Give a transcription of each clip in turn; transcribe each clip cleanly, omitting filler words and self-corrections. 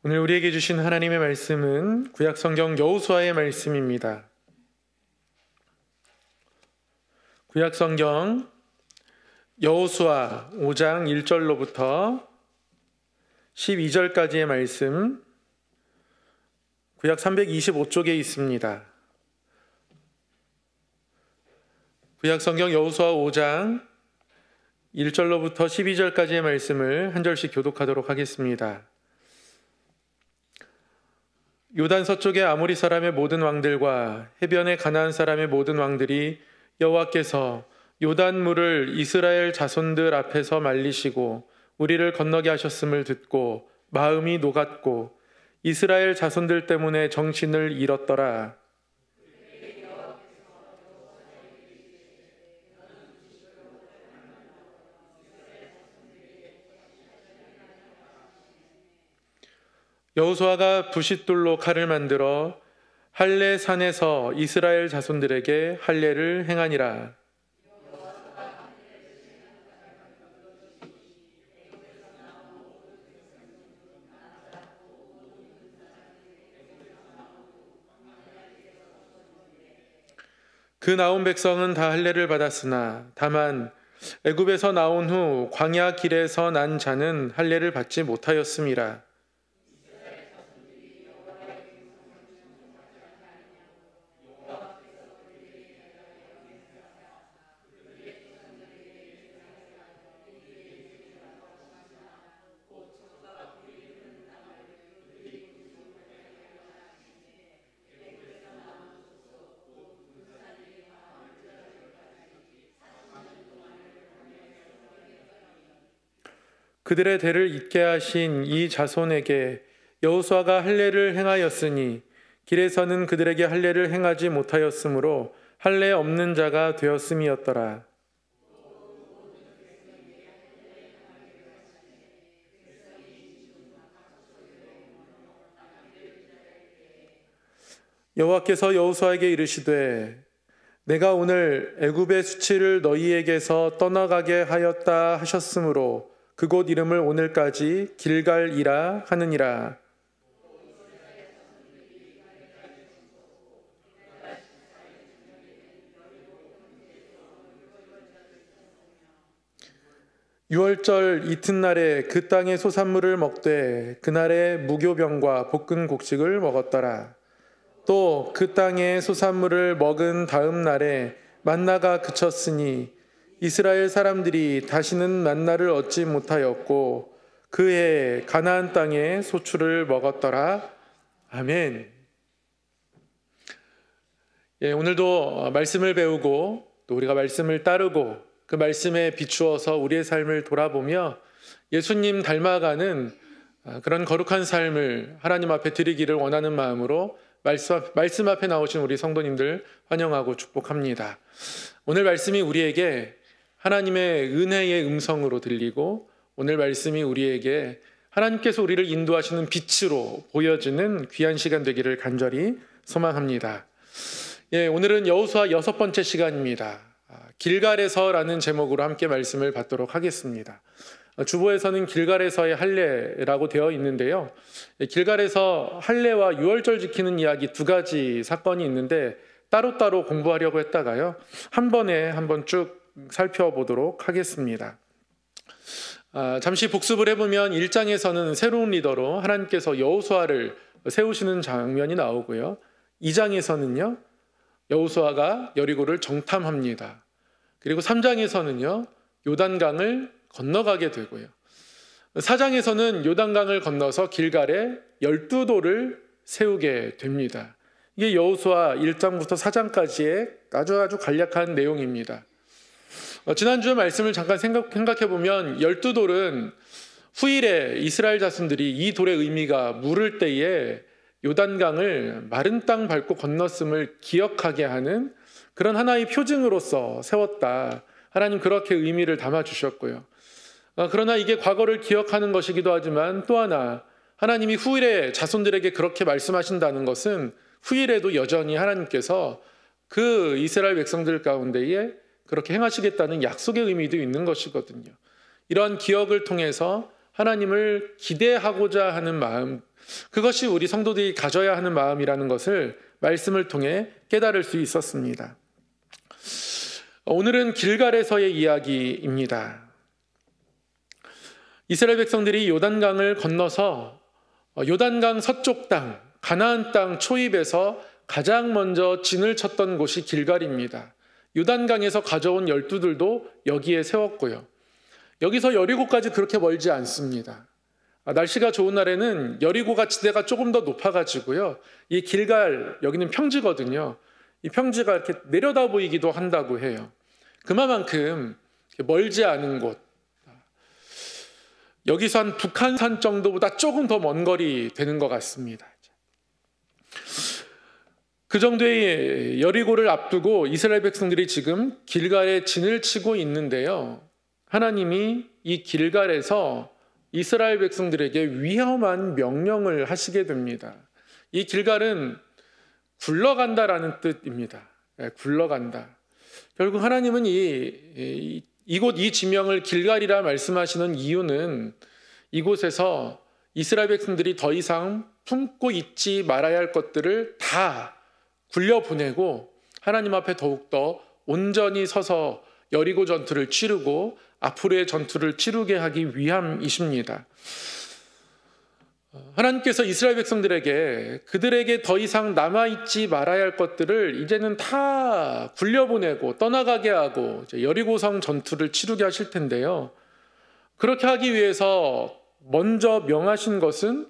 오늘 우리에게 주신 하나님의 말씀은 구약성경 여호수아의 말씀입니다. 구약성경 여호수아 5장 1절로부터 12절까지의 말씀, 구약 325쪽에 있습니다. 구약성경 여호수아 5장 1절로부터 12절까지의 말씀을 한 절씩 교독하도록 하겠습니다. 요단 서쪽의 아모리 사람의 모든 왕들과 해변의 가나안 사람의 모든 왕들이 여호와께서 요단 물을 이스라엘 자손들 앞에서 말리시고 우리를 건너게 하셨음을 듣고 마음이 녹았고 이스라엘 자손들 때문에 정신을 잃었더라. 여호수아가 부싯돌로 칼을 만들어 할례 산에서 이스라엘 자손들에게 할례를 행하니라. 그 나온 백성은 다 할례를 받았으나 다만 애굽에서 나온 후 광야 길에서 난 자는 할례를 받지 못하였음이라. 그들의 대를 잇게 하신 이 자손에게 여호수아가 할례를 행하였으니 길에서는 그들에게 할례를 행하지 못하였으므로 할례 없는 자가 되었음이었더라. 여호와께서 여호수아에게 이르시되 내가 오늘 애굽의 수치를 너희에게서 떠나가게 하였다 하셨으므로 그곳 이름을 오늘까지 길갈이라 하느니라. 유월절 이튿날에 그 땅의 소산물을 먹되 그날에 무교병과 볶은 곡식을 먹었더라. 또 그 땅의 소산물을 먹은 다음 날에 만나가 그쳤으니 이스라엘 사람들이 다시는 만나를 얻지 못하였고 그 해에 가나안 땅에 소출을 먹었더라. 아멘. 오늘도 말씀을 배우고 또 우리가 말씀을 따르고 그 말씀에 비추어서 우리의 삶을 돌아보며 예수님 닮아가는 그런 거룩한 삶을 하나님 앞에 드리기를 원하는 마음으로 말씀 앞에 나오신 우리 성도님들 환영하고 축복합니다. 오늘 말씀이 우리에게 하나님의 은혜의 음성으로 들리고 오늘 말씀이 우리에게 하나님께서 우리를 인도하시는 빛으로 보여지는 귀한 시간 되기를 간절히 소망합니다. 오늘은 여호수아 6번째 시간입니다. 길갈에서라는 제목으로 함께 말씀을 받도록 하겠습니다. 주보에서는 길갈에서의 할례라고 되어 있는데요. 길갈에서 할례와 유월절 지키는 이야기 두 가지 사건이 있는데 따로따로 공부하려고 했다가요. 한 번에 한번 쭉 살펴보도록 하겠습니다. 잠시 복습을 해보면 1장에서는 새로운 리더로 하나님께서 여호수아를 세우시는 장면이 나오고요. 2장에서는요. 여호수아가 여리고를 정탐합니다. 그리고 3장에서는요. 요단강을 건너가게 되고요. 4장에서는 요단강을 건너서 길갈에 12도를 세우게 됩니다. 이게 여호수아 1장부터 4장까지의 아주 간략한 내용입니다. 지난주에 말씀을 잠깐 생각해보면 12돌은 후일에 이스라엘 자손들이 이 돌의 의미가 물을 때에 요단강을 마른 땅 밟고 건넜음을 기억하게 하는 그런 하나의 표징으로서 세웠다. 하나님 그렇게 의미를 담아주셨고요. 그러나 이게 과거를 기억하는 것이기도 하지만 또 하나 하나님이 후일에 자손들에게 그렇게 말씀하신다는 것은 후일에도 여전히 하나님께서 그 이스라엘 백성들 가운데에 그렇게 행하시겠다는 약속의 의미도 있는 것이거든요. 이러한 기억을 통해서 하나님을 기대하고자 하는 마음, 그것이 우리 성도들이 가져야 하는 마음이라는 것을 말씀을 통해 깨달을 수 있었습니다. 오늘은 길갈에서의 이야기입니다. 이스라엘 백성들이 요단강을 건너서 요단강 서쪽 땅, 가나안 땅 초입에서 가장 먼저 진을 쳤던 곳이 길갈입니다. 요단강에서 가져온 열두들도 여기에 세웠고요. 여기서 여리고까지 그렇게 멀지 않습니다. 날씨가 좋은 날에는 여리고가 지대가 조금 더 높아가지고요. 이 길갈, 여기는 평지거든요. 이 평지가 이렇게 내려다 보이기도 한다고 해요. 그만큼 멀지 않은 곳. 여기서 한 북한산 정도보다 조금 더 먼 거리 되는 것 같습니다. 그 정도의 여리고를 앞두고 이스라엘 백성들이 지금 길갈에 진을 치고 있는데요. 하나님이 이 길갈에서 이스라엘 백성들에게 위험한 명령을 하시게 됩니다. 이 길갈은 굴러간다라는 뜻입니다. 굴러간다. 결국 하나님은 이곳 이 지명을 길갈이라 말씀하시는 이유는 이곳에서 이스라엘 백성들이 더 이상 품고 있지 말아야 할 것들을 다 굴려보내고 하나님 앞에 더욱더 온전히 서서 여리고 전투를 치르고 앞으로의 전투를 치르게 하기 위함이십니다. 하나님께서 이스라엘 백성들에게 그들에게 더 이상 남아있지 말아야 할 것들을 이제는 다 굴려보내고 떠나가게 하고 여리고성 전투를 치르게 하실 텐데요. 그렇게 하기 위해서 먼저 명하신 것은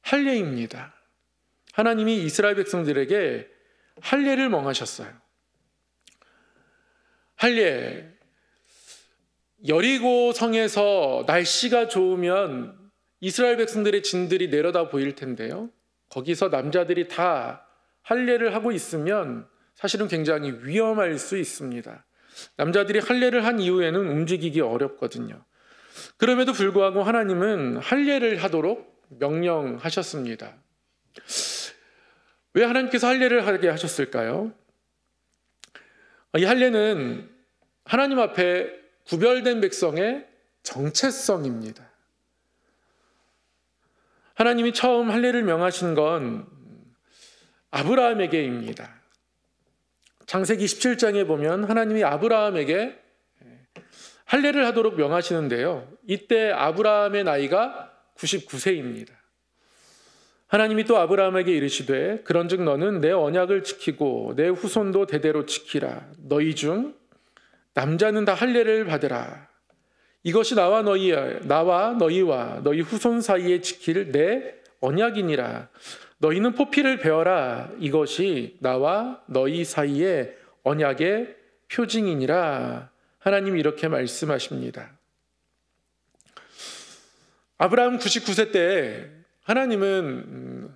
할례입니다. 하나님이 이스라엘 백성들에게 할례를 명하셨어요. 할례. 여리고성에서 날씨가 좋으면 이스라엘 백성들의 진들이 내려다 보일 텐데요. 거기서 남자들이 다 할례를 하고 있으면 사실은 굉장히 위험할 수 있습니다. 남자들이 할례를 한 이후에는 움직이기 어렵거든요. 그럼에도 불구하고 하나님은 할례를 하도록 명령하셨습니다. 왜 하나님께서 할례를 하게 하셨을까요? 이 할례는 하나님 앞에 구별된 백성의 정체성입니다. 하나님이 처음 할례를 명하신 건 아브라함에게입니다. 창세기 17장에 보면 하나님이 아브라함에게 할례를 하도록 명하시는데요. 이때 아브라함의 나이가 99세입니다. 하나님이 또 아브라함에게 이르시되 그런즉 너는 내 언약을 지키고 내 후손도 대대로 지키라. 너희 중 남자는 다 할례를 받으라. 이것이 나와 너희와 너희 후손 사이에 지킬 내 언약이니라. 너희는 포피를 베어라. 이것이 나와 너희 사이에 언약의 표징이니라. 하나님이 이렇게 말씀하십니다. 아브라함 99세 때 하나님은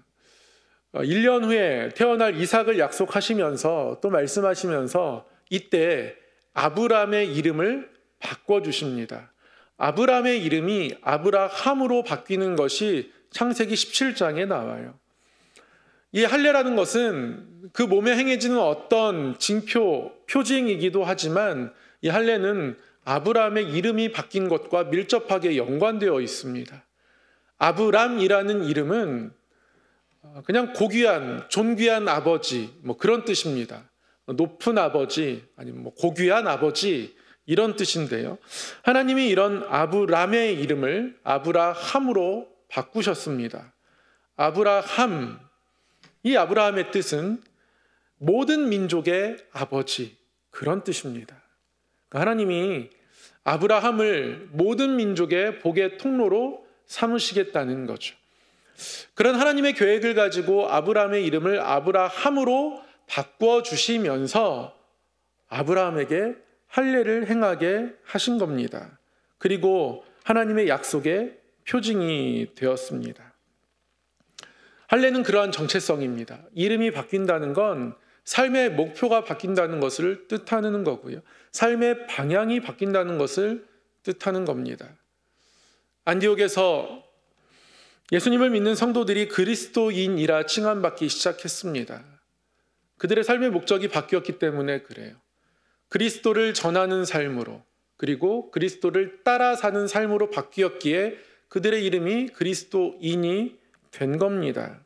1년 후에 태어날 이삭을 약속하시면서 또 말씀하시면서 이때 아브라함의 이름을 바꿔주십니다. 아브라함의 이름이 아브라함으로 바뀌는 것이 창세기 17장에 나와요. 이 할례라는 것은 그 몸에 행해지는 어떤 징표, 표징이기도 하지만 이 할례는 아브라함의 이름이 바뀐 것과 밀접하게 연관되어 있습니다. 아브람이라는 이름은 그냥 고귀한, 존귀한 아버지 그런 뜻입니다. 높은 아버지 아니면 고귀한 아버지 이런 뜻인데요. 하나님이 이런 아브람의 이름을 아브라함으로 바꾸셨습니다. 아브라함, 이 아브라함의 뜻은 모든 민족의 아버지 그런 뜻입니다. 하나님이 아브라함을 모든 민족의 복의 통로로 삼으시겠다는 거죠. 그런 하나님의 계획을 가지고 아브라함의 이름을 아브라함으로 바꿔주시면서 아브라함에게 할례를 행하게 하신 겁니다. 그리고 하나님의 약속의 표징이 되었습니다. 할례는 그러한 정체성입니다. 이름이 바뀐다는 건 삶의 목표가 바뀐다는 것을 뜻하는 거고요. 삶의 방향이 바뀐다는 것을 뜻하는 겁니다. 안디옥에서 예수님을 믿는 성도들이 그리스도인이라 칭함받기 시작했습니다. 그들의 삶의 목적이 바뀌었기 때문에 그래요. 그리스도를 전하는 삶으로 그리고 그리스도를 따라 사는 삶으로 바뀌었기에 그들의 이름이 그리스도인이 된 겁니다.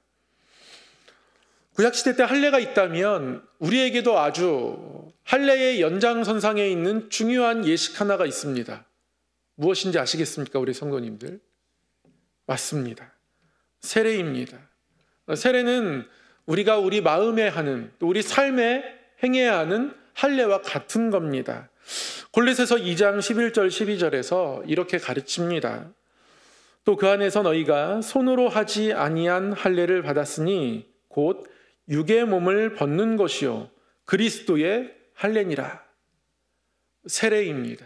구약시대 때 할례가 있다면 우리에게도 아주 할례의 연장선상에 있는 중요한 예식 하나가 있습니다. 무엇인지 아시겠습니까, 우리 성도님들? 맞습니다. 세례입니다. 세례는 우리가 우리 마음에 하는, 또 우리 삶에 행해야 하는 할례와 같은 겁니다. 골로새서 2장 11절 12절에서 이렇게 가르칩니다. 또 그 안에서 너희가 손으로 하지 아니한 할례를 받았으니 곧 육의 몸을 벗는 것이요 그리스도의 할례니라. 세례입니다.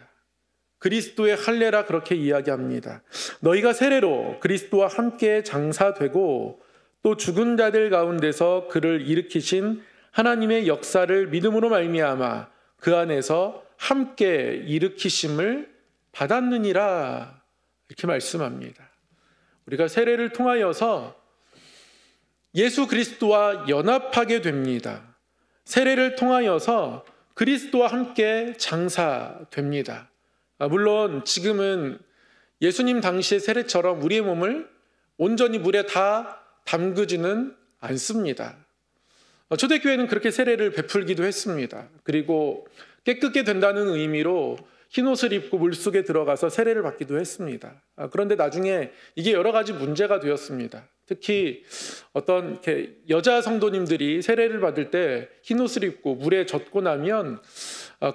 그리스도의 할례라 그렇게 이야기합니다. 너희가 세례로 그리스도와 함께 장사되고 또 죽은 자들 가운데서 그를 일으키신 하나님의 역사를 믿음으로 말미암아 그 안에서 함께 일으키심을 받았느니라 이렇게 말씀합니다. 우리가 세례를 통하여서 예수 그리스도와 연합하게 됩니다. 세례를 통하여서 그리스도와 함께 장사됩니다. 물론 지금은 예수님 당시의 세례처럼 우리의 몸을 온전히 물에 다 담그지는 않습니다. 초대교회는 그렇게 세례를 베풀기도 했습니다. 그리고 깨끗게 된다는 의미로 흰옷을 입고 물속에 들어가서 세례를 받기도 했습니다. 그런데 나중에 이게 여러 가지 문제가 되었습니다. 특히 어떤 이렇게 여자 성도님들이 세례를 받을 때 흰옷을 입고 물에 젖고 나면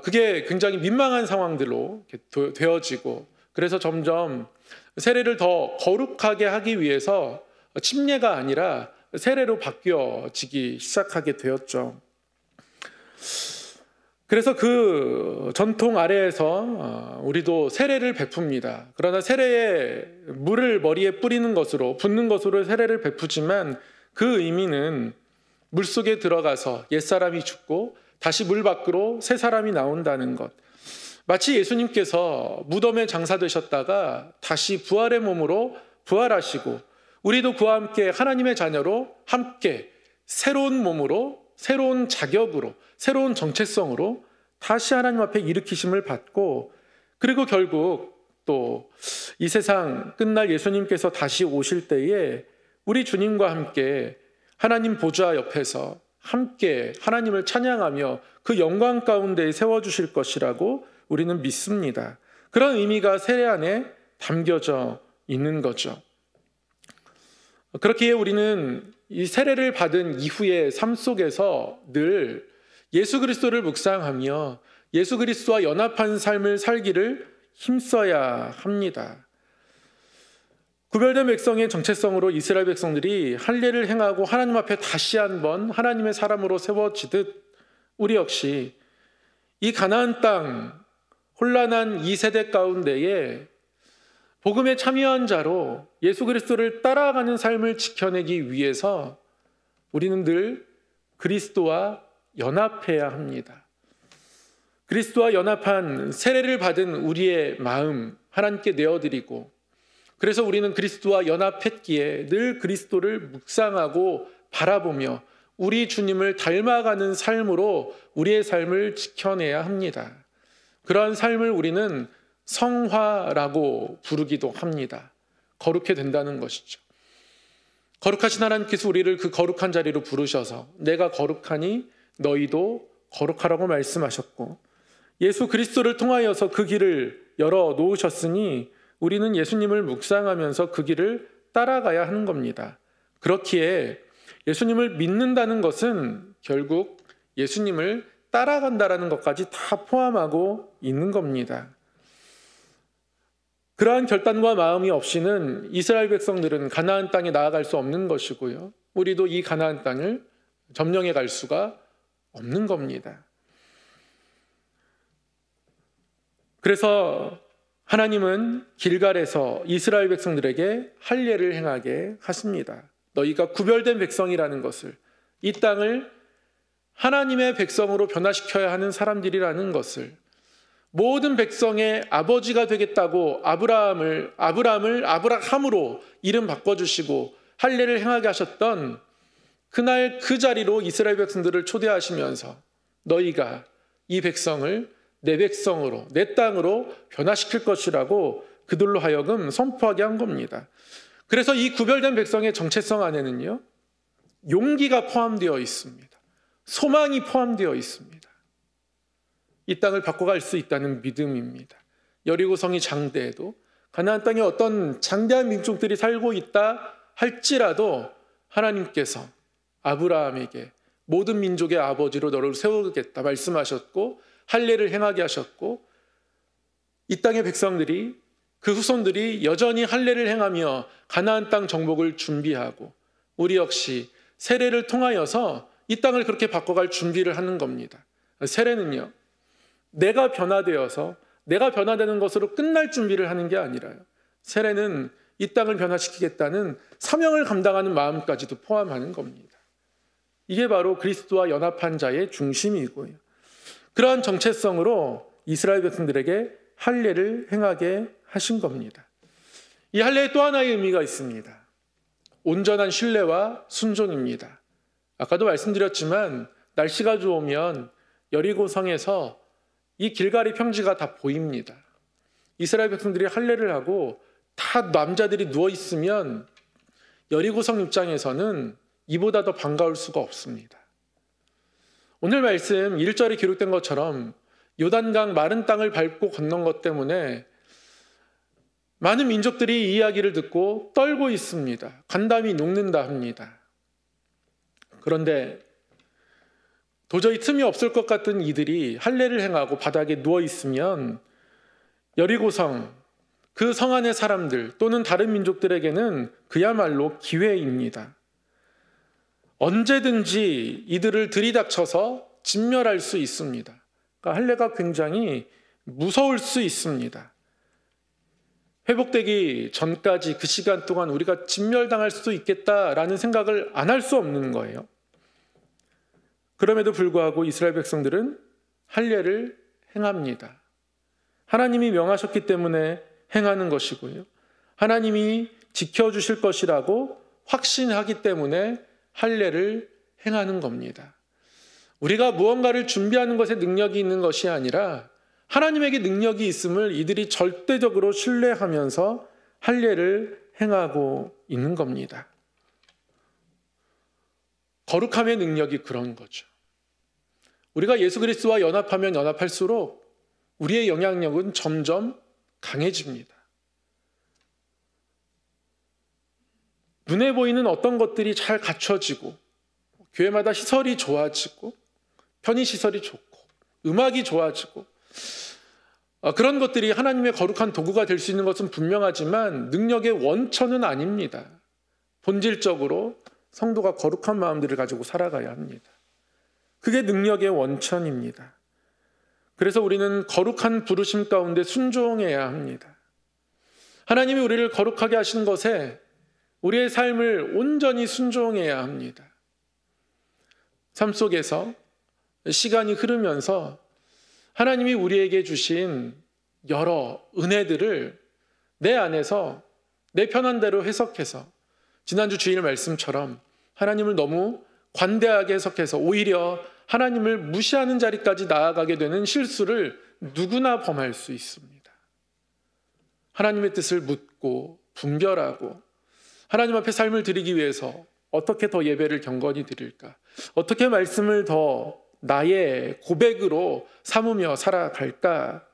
그게 굉장히 민망한 상황들로 되어지고, 그래서 점점 세례를 더 거룩하게 하기 위해서 침례가 아니라 세례로 바뀌어지기 시작하게 되었죠. 그래서 그 전통 아래에서 우리도 세례를 베풉니다. 그러나 세례에 물을 머리에 뿌리는 것으로, 붓는 것으로 세례를 베푸지만 그 의미는 물속에 들어가서 옛사람이 죽고 다시 물 밖으로 새 사람이 나온다는 것. 마치 예수님께서 무덤에 장사되셨다가 다시 부활의 몸으로 부활하시고 우리도 그와 함께 하나님의 자녀로 함께 새로운 몸으로, 새로운 자격으로, 새로운 정체성으로 다시 하나님 앞에 일으키심을 받고, 그리고 결국 또 이 세상 끝날 예수님께서 다시 오실 때에 우리 주님과 함께 하나님 보좌 옆에서 함께 하나님을 찬양하며 그 영광 가운데 세워주실 것이라고 우리는 믿습니다. 그런 의미가 세례 안에 담겨져 있는 거죠. 그렇기에 우리는 이 세례를 받은 이후의 삶 속에서 늘 예수 그리스도를 묵상하며 예수 그리스도와 연합한 삶을 살기를 힘써야 합니다. 구별된 백성의 정체성으로 이스라엘 백성들이 할례를 행하고 하나님 앞에 다시 한번 하나님의 사람으로 세워지듯 우리 역시 이 가나안 땅 혼란한 이 세대 가운데에 복음에 참여한 자로 예수 그리스도를 따라가는 삶을 지켜내기 위해서 우리는 늘 그리스도와 연합해야 합니다. 그리스도와 연합한 세례를 받은 우리의 마음 하나님께 내어드리고, 그래서 우리는 그리스도와 연합했기에 늘 그리스도를 묵상하고 바라보며 우리 주님을 닮아가는 삶으로 우리의 삶을 지켜내야 합니다. 그러한 삶을 우리는 성화라고 부르기도 합니다. 거룩해 된다는 것이죠. 거룩하신 하나님께서 우리를 그 거룩한 자리로 부르셔서 내가 거룩하니 너희도 거룩하라고 말씀하셨고, 예수 그리스도를 통하여서 그 길을 열어 놓으셨으니 우리는 예수님을 묵상하면서 그 길을 따라가야 하는 겁니다. 그렇기에 예수님을 믿는다는 것은 결국 예수님을 따라간다라는 것까지 다 포함하고 있는 겁니다. 그러한 결단과 마음이 없이는 이스라엘 백성들은 가나안 땅에 나아갈 수 없는 것이고요. 우리도 이 가나안 땅을 점령해 갈 수가 없는 겁니다. 그래서 하나님은 길갈에서 이스라엘 백성들에게 할례를 행하게 하십니다. 너희가 구별된 백성이라는 것을, 이 땅을 하나님의 백성으로 변화시켜야 하는 사람들이라는 것을, 모든 백성의 아버지가 되겠다고 아브라함을 아브라함으로 이름 바꿔주시고 할례를 행하게 하셨던 그날 그 자리로 이스라엘 백성들을 초대하시면서 너희가 이 백성을 내 백성으로, 내 땅으로 변화시킬 것이라고 그들로 하여금 선포하게 한 겁니다. 그래서 이 구별된 백성의 정체성 안에는요, 용기가 포함되어 있습니다. 소망이 포함되어 있습니다. 이 땅을 바꿔갈 수 있다는 믿음입니다. 여리고성이 장대해도, 가나안 땅에 어떤 장대한 민족들이 살고 있다 할지라도 하나님께서 아브라함에게 모든 민족의 아버지로 너를 세우겠다 말씀하셨고, 할례를 행하게 하셨고, 이 땅의 백성들이, 그 후손들이 여전히 할례를 행하며 가나안 땅 정복을 준비하고, 우리 역시 세례를 통하여서 이 땅을 그렇게 바꿔갈 준비를 하는 겁니다. 세례는요, 내가 변화되어서 내가 변화되는 것으로 끝날 준비를 하는 게 아니라요, 세례는 이 땅을 변화시키겠다는 사명을 감당하는 마음까지도 포함하는 겁니다. 이게 바로 그리스도와 연합한 자의 중심이고요, 그러한 정체성으로 이스라엘 백성들에게 할례를 행하게 하신 겁니다. 이 할례에 또 하나의 의미가 있습니다. 온전한 신뢰와 순종입니다. 아까도 말씀드렸지만 날씨가 좋으면 여리고성에서 이 길갈의 평지가 다 보입니다. 이스라엘 백성들이 할례를 하고 다 남자들이 누워 있으면 여리고성 입장에서는 이보다 더 반가울 수가 없습니다. 오늘 말씀 1절에 기록된 것처럼 요단강 마른 땅을 밟고 건넌 것 때문에 많은 민족들이 이 이야기를 듣고 떨고 있습니다. 간담이 녹는다 합니다. 그런데 도저히 틈이 없을 것 같은 이들이 할례를 행하고 바닥에 누워 있으면 여리고성, 그 성 안의 사람들 또는 다른 민족들에게는 그야말로 기회입니다. 언제든지 이들을 들이닥쳐서 진멸할 수 있습니다. 그러니까 할례가 굉장히 무서울 수 있습니다. 회복되기 전까지 그 시간 동안 우리가 진멸당할 수도 있겠다라는 생각을 안 할 수 없는 거예요. 그럼에도 불구하고 이스라엘 백성들은 할례를 행합니다. 하나님이 명하셨기 때문에 행하는 것이고요, 하나님이 지켜주실 것이라고 확신하기 때문에 할례를 행하는 겁니다. 우리가 무언가를 준비하는 것에 능력이 있는 것이 아니라 하나님에게 능력이 있음을 이들이 절대적으로 신뢰하면서 할례를 행하고 있는 겁니다. 거룩함의 능력이 그런 거죠. 우리가 예수 그리스도와 연합하면 연합할수록 우리의 영향력은 점점 강해집니다. 눈에 보이는 어떤 것들이 잘 갖춰지고, 교회마다 시설이 좋아지고, 편의시설이 좋고, 음악이 좋아지고, 그런 것들이 하나님의 거룩한 도구가 될 수 있는 것은 분명하지만 능력의 원천은 아닙니다. 본질적으로 성도가 거룩한 마음들을 가지고 살아가야 합니다. 그게 능력의 원천입니다. 그래서 우리는 거룩한 부르심 가운데 순종해야 합니다. 하나님이 우리를 거룩하게 하신 것에 우리의 삶을 온전히 순종해야 합니다. 삶 속에서 시간이 흐르면서 하나님이 우리에게 주신 여러 은혜들을 내 안에서 내 편한 대로 해석해서, 지난주 주일 말씀처럼 하나님을 너무 관대하게 해석해서 오히려 하나님을 무시하는 자리까지 나아가게 되는 실수를 누구나 범할 수 있습니다. 하나님의 뜻을 묻고 분별하고 하나님 앞에 삶을 드리기 위해서 어떻게 더 예배를 경건히 드릴까, 어떻게 말씀을 더 나의 고백으로 삼으며 살아갈까,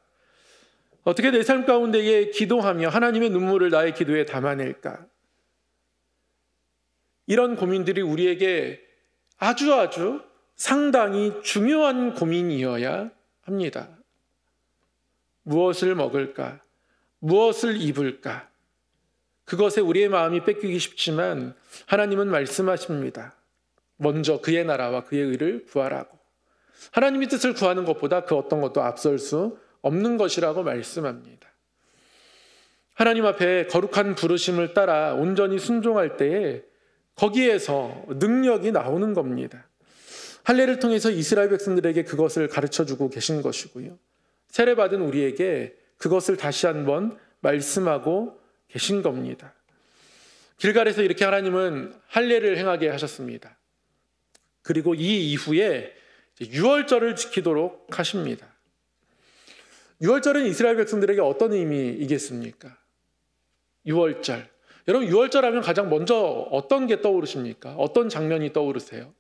어떻게 내 삶 가운데에 기도하며 하나님의 눈물을 나의 기도에 담아낼까, 이런 고민들이 우리에게 아주 상당히 중요한 고민이어야 합니다. 무엇을 먹을까? 무엇을 입을까? 그것에 우리의 마음이 뺏기기 쉽지만 하나님은 말씀하십니다. 먼저 그의 나라와 그의 의를 구하라고. 하나님의 뜻을 구하는 것보다 그 어떤 것도 앞설 수 없는 것이라고 말씀합니다. 하나님 앞에 거룩한 부르심을 따라 온전히 순종할 때에 거기에서 능력이 나오는 겁니다. 할례를 통해서 이스라엘 백성들에게 그것을 가르쳐주고 계신 것이고요, 세례받은 우리에게 그것을 다시 한번 말씀하고 계신 겁니다. 길갈에서 이렇게 하나님은 할례를 행하게 하셨습니다. 그리고 이 이후에 유월절을 지키도록 하십니다. 유월절은 이스라엘 백성들에게 어떤 의미이겠습니까? 유월절. 여러분, 유월절 하면 가장 먼저 어떤 게 떠오르십니까? 어떤 장면이 떠오르세요?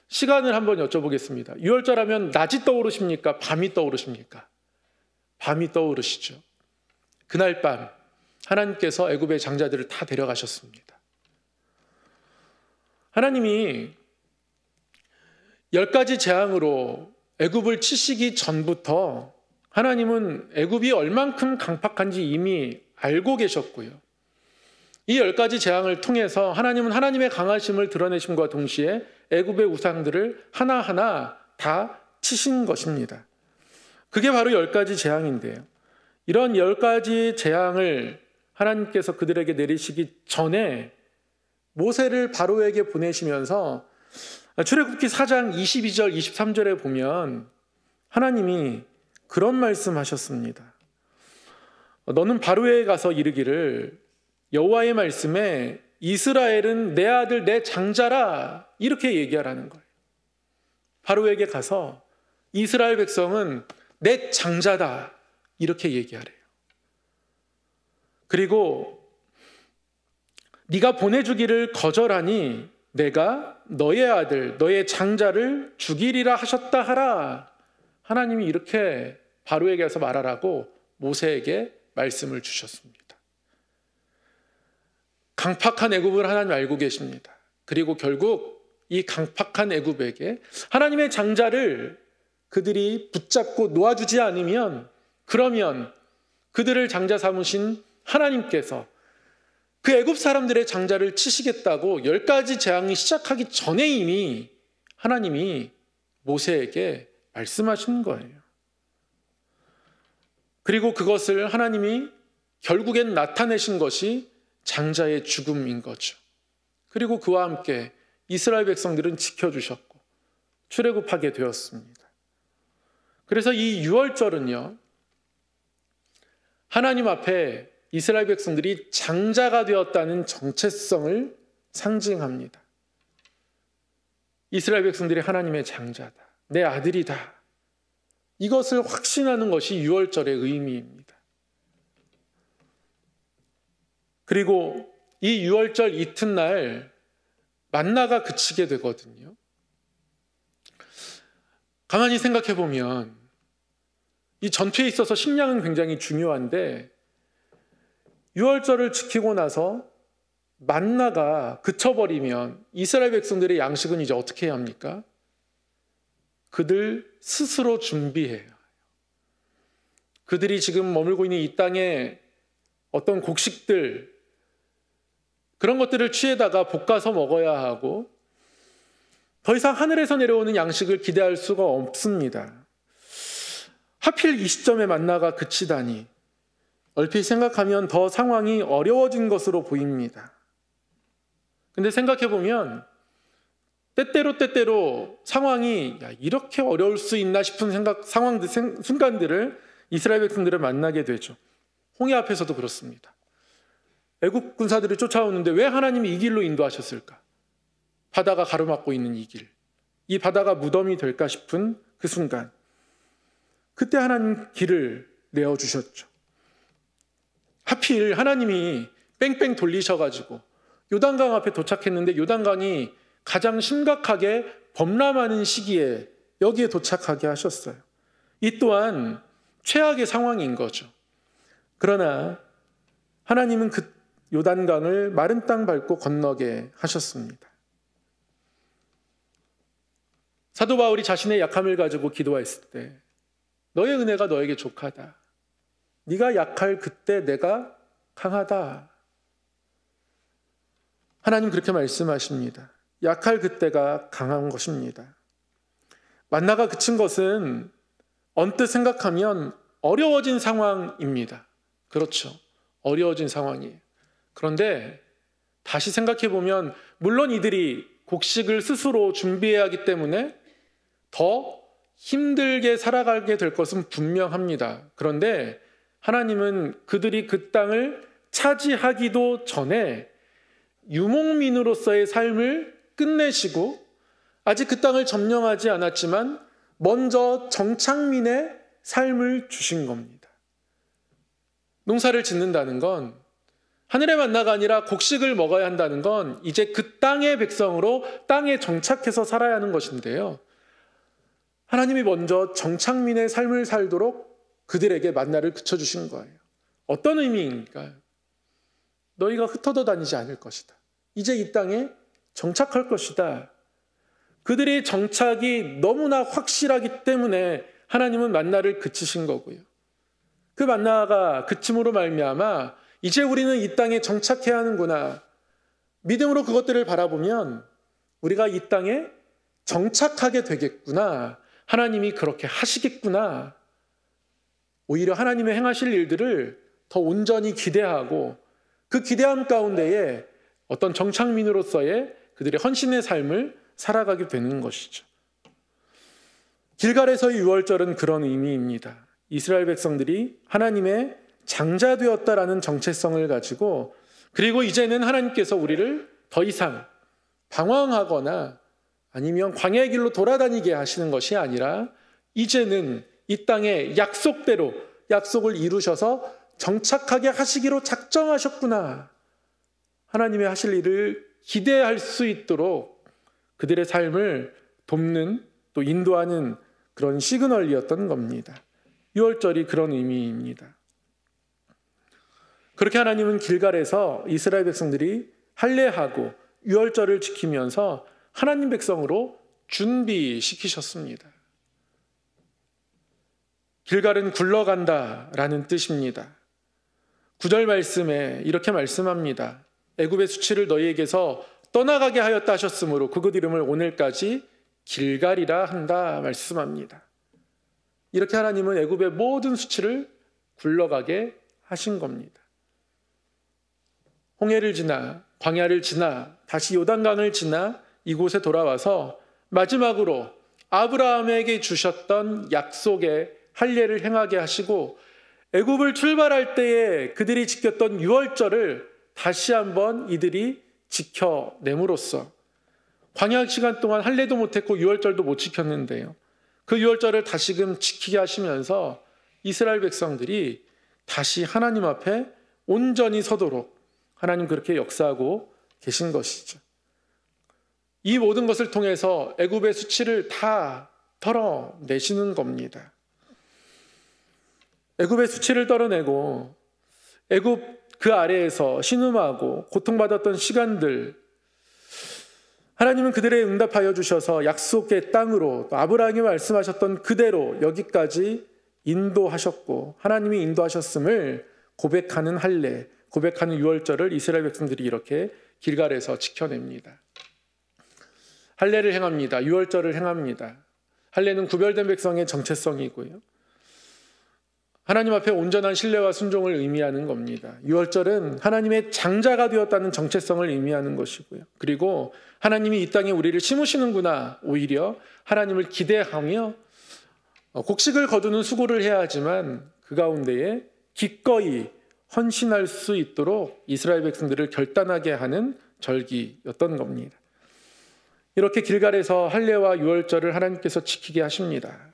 시간을 한번 여쭤보겠습니다. 유월절 하면 낮이 떠오르십니까? 밤이 떠오르십니까? 밤이 떠오르시죠. 그날 밤 하나님께서 애굽의 장자들을 다 데려가셨습니다. 하나님이 10가지 재앙으로 애굽을 치시기 전부터 하나님은 애굽이 얼만큼 강팍한지 이미 알고 계셨고요. 이 10가지 재앙을 통해서 하나님은 하나님의 강하심을 드러내심과 동시에 애굽의 우상들을 하나하나 다 치신 것입니다. 그게 바로 10가지 재앙인데요. 이런 10가지 재앙을 하나님께서 그들에게 내리시기 전에 모세를 바로에게 보내시면서 출애굽기 4장 22절 23절에 보면 하나님이 그런 말씀하셨습니다. 너는 바로에 가서 이르기를 여호와의 말씀에 이스라엘은 내 아들 내 장자라 이렇게 얘기하라는 거예요. 바로에게 가서 이스라엘 백성은 내 장자다 이렇게 얘기하래요. 그리고 네가 보내주기를 거절하니 내가 너의 아들 너의 장자를 죽이리라 하셨다 하라. 하나님이 이렇게 바로에게 가서 말하라고 모세에게 말씀을 주셨습니다. 강팍한 애굽을 하나님 알고 계십니다. 그리고 결국 이 강팍한 애굽에게 하나님의 장자를 그들이 붙잡고 놓아주지 않으면 그러면 그들을 장자 삼으신 하나님께서 그 애굽 사람들의 장자를 치시겠다고 10가지 재앙이 시작하기 전에 이미 하나님이 모세에게 말씀하신 거예요. 그리고 그것을 하나님이 결국엔 나타내신 것이 장자의 죽음인 거죠. 그리고 그와 함께 이스라엘 백성들은 지켜주셨고 출애굽하게 되었습니다. 그래서 이 유월절은요, 하나님 앞에 이스라엘 백성들이 장자가 되었다는 정체성을 상징합니다. 이스라엘 백성들이 하나님의 장자다. 내 아들이다. 이것을 확신하는 것이 유월절의 의미입니다. 그리고 이 유월절 이튿날 만나가 그치게 되거든요. 가만히 생각해 보면 이 전투에 있어서 식량은 굉장히 중요한데 유월절을 지키고 나서 만나가 그쳐버리면 이스라엘 백성들의 양식은 이제 어떻게 해야 합니까? 그들 스스로 준비해요. 그들이 지금 머물고 있는 이 땅에 어떤 곡식들 그런 것들을 취해다가 볶아서 먹어야 하고 더 이상 하늘에서 내려오는 양식을 기대할 수가 없습니다. 하필 이 시점에 만나가 그치다니 얼핏 생각하면 더 상황이 어려워진 것으로 보입니다. 근데 생각해보면 때때로 상황이 이렇게 어려울 수 있나 싶은 순간들을 이스라엘 백성들을 만나게 되죠. 홍해 앞에서도 그렇습니다. 애국 군사들이 쫓아오는데 왜 하나님이 이 길로 인도하셨을까? 바다가 가로막고 있는 이 길. 이 바다가 무덤이 될까 싶은 그 순간. 그때 하나님 길을 내어주셨죠. 하필 하나님이 뺑뺑 돌리셔가지고 요단강 앞에 도착했는데 요단강이 가장 심각하게 범람하는 시기에 여기에 도착하게 하셨어요. 이 또한 최악의 상황인 거죠. 그러나 하나님은 그 요단강을 마른 땅 밟고 건너게 하셨습니다. 사도 바울이 자신의 약함을 가지고 기도했을 때 너의 은혜가 너에게 족하다. 네가 약할 그때 내가 강하다. 하나님 그렇게 말씀하십니다. 약할 그때가 강한 것입니다. 만나가 그친 것은 언뜻 생각하면 어려워진 상황입니다. 그렇죠. 어려워진 상황이에요. 그런데 다시 생각해 보면 물론 이들이 곡식을 스스로 준비해야 하기 때문에 더 힘들게 살아가게 될 것은 분명합니다. 그런데 하나님은 그들이 그 땅을 차지하기도 전에 유목민으로서의 삶을 끝내시고 아직 그 땅을 점령하지 않았지만 먼저 정착민의 삶을 주신 겁니다. 농사를 짓는다는 건 하늘의 만나가 아니라 곡식을 먹어야 한다는 건 이제 그 땅의 백성으로 땅에 정착해서 살아야 하는 것인데요. 하나님이 먼저 정착민의 삶을 살도록 그들에게 만나를 그쳐주신 거예요. 어떤 의미인가요? 너희가 흩어져 다니지 않을 것이다. 이제 이 땅에 정착할 것이다. 그들의 정착이 너무나 확실하기 때문에 하나님은 만나를 그치신 거고요. 그 만나가 그침으로 말미암아 이제 우리는 이 땅에 정착해야 하는구나. 믿음으로 그것들을 바라보면 우리가 이 땅에 정착하게 되겠구나. 하나님이 그렇게 하시겠구나. 오히려 하나님의 행하실 일들을 더 온전히 기대하고 그 기대함 가운데에 어떤 정착민으로서의 그들의 헌신의 삶을 살아가게 되는 것이죠. 길갈에서의 유월절은 그런 의미입니다. 이스라엘 백성들이 하나님의 장자되었다라는 정체성을 가지고 그리고 이제는 하나님께서 우리를 더 이상 방황하거나 아니면 광야의 길로 돌아다니게 하시는 것이 아니라 이제는 이 땅에 약속대로 약속을 이루셔서 정착하게 하시기로 작정하셨구나. 하나님의 하실 일을 기대할 수 있도록 그들의 삶을 돕는 또 인도하는 그런 시그널이었던 겁니다. 유월절이 그런 의미입니다. 그렇게 하나님은 길갈에서 이스라엘 백성들이 할례하고 유월절을 지키면서 하나님 백성으로 준비시키셨습니다. 길갈은 굴러간다라는 뜻입니다. 9절 말씀에 이렇게 말씀합니다. 애굽의 수치를 너희에게서 떠나가게 하였다 하셨으므로 그곳 이름을 오늘까지 길갈이라 한다 말씀합니다. 이렇게 하나님은 애굽의 모든 수치를 굴러가게 하신 겁니다. 홍해를 지나 광야를 지나 다시 요단강을 지나 이곳에 돌아와서 마지막으로 아브라함에게 주셨던 약속의 할례를 행하게 하시고 애굽을 출발할 때에 그들이 지켰던 유월절을 다시 한번 이들이 지켜냄으로써 광야 시간 동안 할례도 못했고 유월절도 못 지켰는데요. 그 유월절을 다시금 지키게 하시면서 이스라엘 백성들이 다시 하나님 앞에 온전히 서도록 하나님 그렇게 역사하고 계신 것이죠. 이 모든 것을 통해서 애굽의 수치를 다 털어내시는 겁니다. 애굽의 수치를 떨어내고 애굽 그 아래에서 신음하고 고통받았던 시간들 하나님은 그들의 응답하여 주셔서 약속의 땅으로 또 아브라함이 말씀하셨던 그대로 여기까지 인도하셨고 하나님이 인도하셨음을 고백하는 할례, 고백하는 유월절을 이스라엘 백성들이 이렇게 길갈에서 지켜냅니다. 할례를 행합니다. 유월절을 행합니다. 할례는 구별된 백성의 정체성이고요. 하나님 앞에 온전한 신뢰와 순종을 의미하는 겁니다. 유월절은 하나님의 장자가 되었다는 정체성을 의미하는 것이고요. 그리고 하나님이 이 땅에 우리를 심으시는구나. 오히려 하나님을 기대하며 곡식을 거두는 수고를 해야 하지만 그 가운데에 기꺼이 헌신할 수 있도록 이스라엘 백성들을 결단하게 하는 절기였던 겁니다. 이렇게 길갈에서 할례와 유월절을 하나님께서 지키게 하십니다.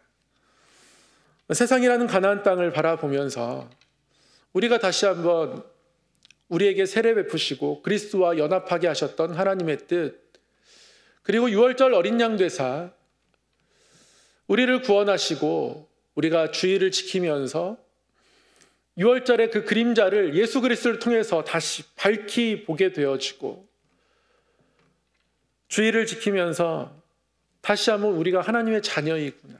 세상이라는 가나안 땅을 바라보면서 우리가 다시 한번 우리에게 세례 베푸시고 그리스도와 연합하게 하셨던 하나님의 뜻, 그리고 유월절 어린 양 되사 우리를 구원하시고 우리가 주의를 지키면서 유월절의 그 그림자를 예수 그리스도를 통해서 다시 밝히 보게 되어지고 주의를 지키면서 다시 한번 우리가 하나님의 자녀이구나.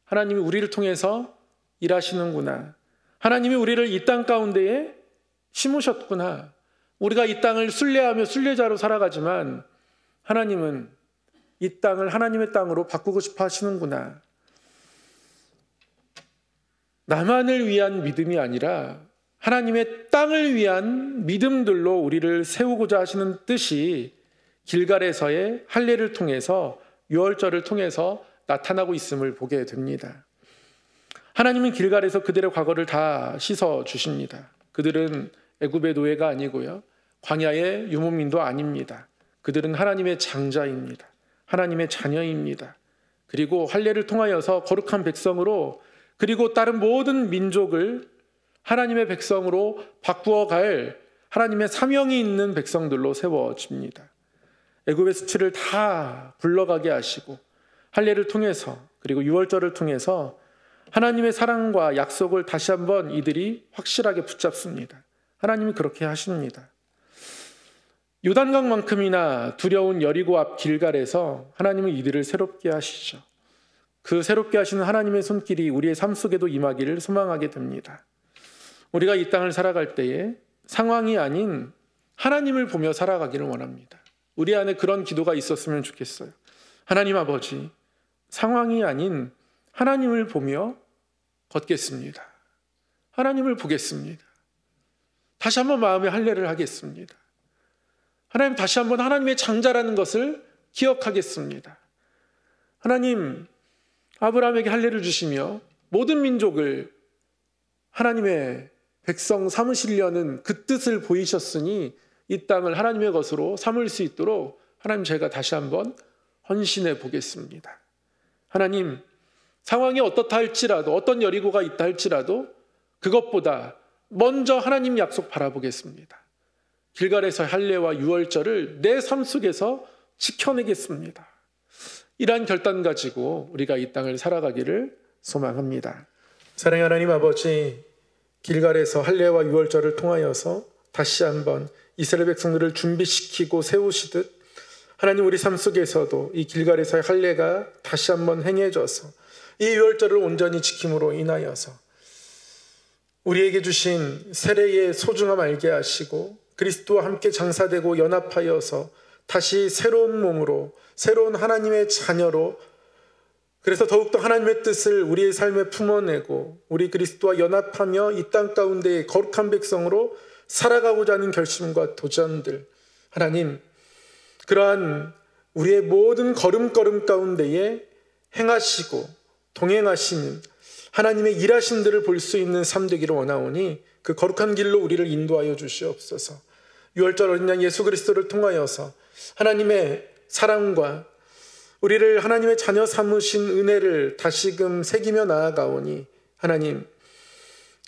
하나님이 우리를 통해서 일하시는구나. 하나님이 우리를 이 땅 가운데에 심으셨구나. 우리가 이 땅을 순례하며 순례자로 살아가지만 하나님은 이 땅을 하나님의 땅으로 바꾸고 싶어 하시는구나. 나만을 위한 믿음이 아니라 하나님의 땅을 위한 믿음들로 우리를 세우고자 하시는 뜻이 길갈에서의 할례를 통해서 유월절을 통해서 나타나고 있음을 보게 됩니다. 하나님은 길갈에서 그들의 과거를 다 씻어 주십니다. 그들은 애굽의 노예가 아니고요, 광야의 유목민도 아닙니다. 그들은 하나님의 장자입니다. 하나님의 자녀입니다. 그리고 할례를 통하여서 거룩한 백성으로, 그리고 다른 모든 민족을 하나님의 백성으로 바꾸어 갈 하나님의 사명이 있는 백성들로 세워집니다. 애굽의 수치를 다 굴러가게 하시고 할례를 통해서 그리고 유월절을 통해서 하나님의 사랑과 약속을 다시 한번 이들이 확실하게 붙잡습니다. 하나님이 그렇게 하십니다. 요단강만큼이나 두려운 여리고 앞 길갈에서 하나님은 이들을 새롭게 하시죠. 그 새롭게 하시는 하나님의 손길이 우리의 삶 속에도 임하기를 소망하게 됩니다. 우리가 이 땅을 살아갈 때에 상황이 아닌 하나님을 보며 살아가기를 원합니다. 우리 안에 그런 기도가 있었으면 좋겠어요. 하나님 아버지, 상황이 아닌 하나님을 보며 걷겠습니다. 하나님을 보겠습니다. 다시 한번 마음의 할례를 하겠습니다. 하나님, 다시 한번 하나님의 장자라는 것을 기억하겠습니다. 하나님, 아브라함에게 할례를 주시며 모든 민족을 하나님의 백성 삼으시려는 그 뜻을 보이셨으니 이 땅을 하나님의 것으로 삼을 수 있도록 하나님, 제가 다시 한번 헌신해 보겠습니다. 하나님, 상황이 어떻다 할지라도, 어떤 여리고가 있다 할지라도 그것보다 먼저 하나님 약속 바라보겠습니다. 길갈에서 할례와 유월절을 내 삶 속에서 지켜내겠습니다. 이러한 결단 가지고 우리가 이 땅을 살아가기를 소망합니다. 사랑의 하나님 아버지, 길갈에서 할례와 유월절을 통하여서 다시 한번 이스라엘 백성들을 준비시키고 세우시듯 하나님, 우리 삶 속에서도 이 길갈에서의 할례가 다시 한번 행해져서 이 유월절을 온전히 지킴으로 인하여서 우리에게 주신 세례의 소중함 알게 하시고 그리스도와 함께 장사되고 연합하여서 다시 새로운 몸으로, 새로운 하나님의 자녀로, 그래서 더욱더 하나님의 뜻을 우리의 삶에 품어내고 우리 그리스도와 연합하며 이 땅 가운데 거룩한 백성으로 살아가고자 하는 결심과 도전들, 하나님, 그러한 우리의 모든 걸음걸음 가운데에 행하시고 동행하시는 하나님의 일하심들을 볼 수 있는 삶 되기를 원하오니 그 거룩한 길로 우리를 인도하여 주시옵소서. 유월절 어린 양 예수 그리스도를 통하여서 하나님의 사랑과 우리를 하나님의 자녀 삼으신 은혜를 다시금 새기며 나아가오니 하나님,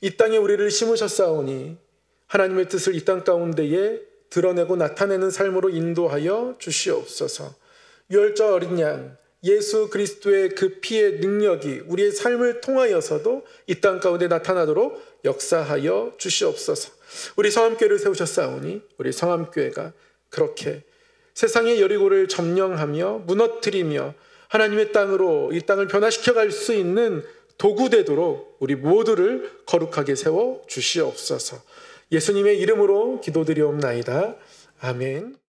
이 땅에 우리를 심으셨사오니 하나님의 뜻을 이 땅 가운데에 드러내고 나타내는 삶으로 인도하여 주시옵소서. 유월절 어린 양 예수 그리스도의 그 피의 능력이 우리의 삶을 통하여서도 이 땅 가운데 나타나도록 역사하여 주시옵소서. 우리 성함교회를 세우셨사오니 우리 성함교회가 그렇게 세상의 여리고를 점령하며 무너뜨리며 하나님의 땅으로 이 땅을 변화시켜 갈 수 있는 도구 되도록 우리 모두를 거룩하게 세워 주시옵소서. 예수님의 이름으로 기도드리옵나이다. 아멘.